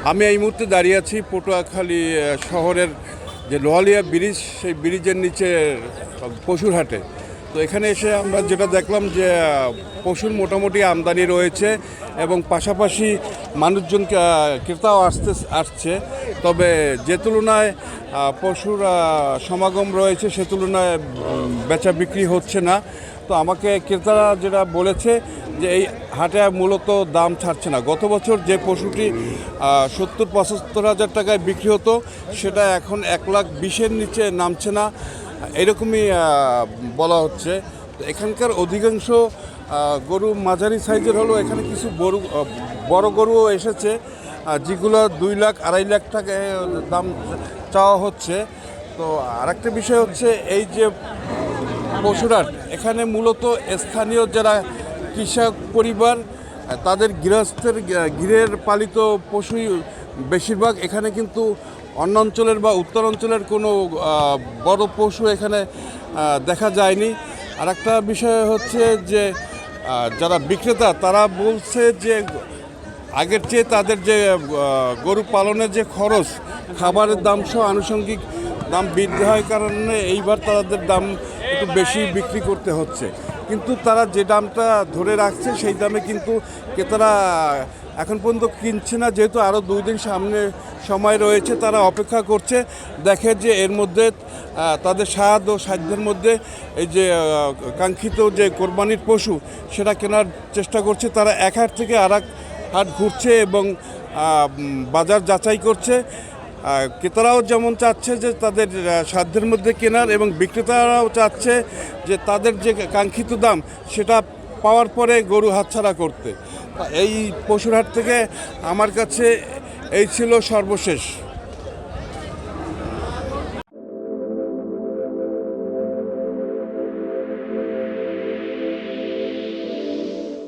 আমি এই মুহূর্তে দাঁড়িয়ে আছি পটুয়াখালী শহরের যে লোহালিয়া ব্রিজ, সেই ব্রিজের নিচে পশুর হাটে। তো এখানে এসে আমরা যেটা দেখলাম যে পশুর মোটামুটি আমদানি রয়েছে এবং পাশাপাশি মানুষজন ক্রেতাও আসছে। তবে যে তুলনায় পশুর সমাগম রয়েছে সে তুলনায় বেচা বিক্রি হচ্ছে না। তো আমাকে ক্রেতারা যেটা বলেছে যে এই হাটে মূলত দাম ছাড়ছে না। গত বছর যে পশুটি 70-75 হাজার টাকায় বিক্রি হতো সেটা এখন 1,20,000-এর নিচে নামছে না, এরকমই বলা হচ্ছে। এখানকার অধিকাংশ গরু মাঝারি সাইজের হলো, এখানে কিছু বড় গরুও এসেছে যেগুলো 2 লাখ 2.5 লাখ টাকা দাম চাওয়া হচ্ছে। তো আরেকটা বিষয় হচ্ছে এই যে পশুরহাট, এখানে মূলত স্থানীয় যারা কৃষক পরিবার তাদের গৃহস্থের গৃহের পালিত পশুই বেশিরভাগ। এখানে কিন্তু অন্য অঞ্চলের বা উত্তর অঞ্চলের কোনো বড় পশু এখানে দেখা যায়নি। আর একটা বিষয় হচ্ছে যে যারা বিক্রেতা তারা বলছে যে আগের চেয়ে তাদের যে গরু পালনের যে খরচ, খাবারের দাম সহ আনুষঙ্গিক দাম বৃদ্ধি হয় কারণে এইবার তাদের দাম একটু বেশি বিক্রি করতে হচ্ছে। কিন্তু তারা যে দামটা ধরে রাখছে সেই দামে কিন্তু ক্রেতারা এখন পর্যন্ত কিনছে না, যেহেতু আরও 2 দিন সামনে সময় রয়েছে। তারা অপেক্ষা করছে, দেখে যে এর মধ্যে তাদের স্বাদ ও সাধ্যের মধ্যে এই যে কাঙ্ক্ষিত যে কোরবানির পশু সেটা কেনার চেষ্টা করছে। তারা এক হাট থেকে আর এক হাট ঘুরছে এবং বাজার যাচাই করছে। ক্রেতারাও যেমন চাচ্ছে যে তাদের সাধ্যের মধ্যে কেনার, এবং বিক্রেতারাও চাচ্ছে যে তাদের যে কাঙ্ক্ষিত দাম সেটা পাওয়ার পরে গরু হাতছাড়া করতে। এই পশুর হাট থেকে আমার কাছে এই ছিল সর্বশেষ।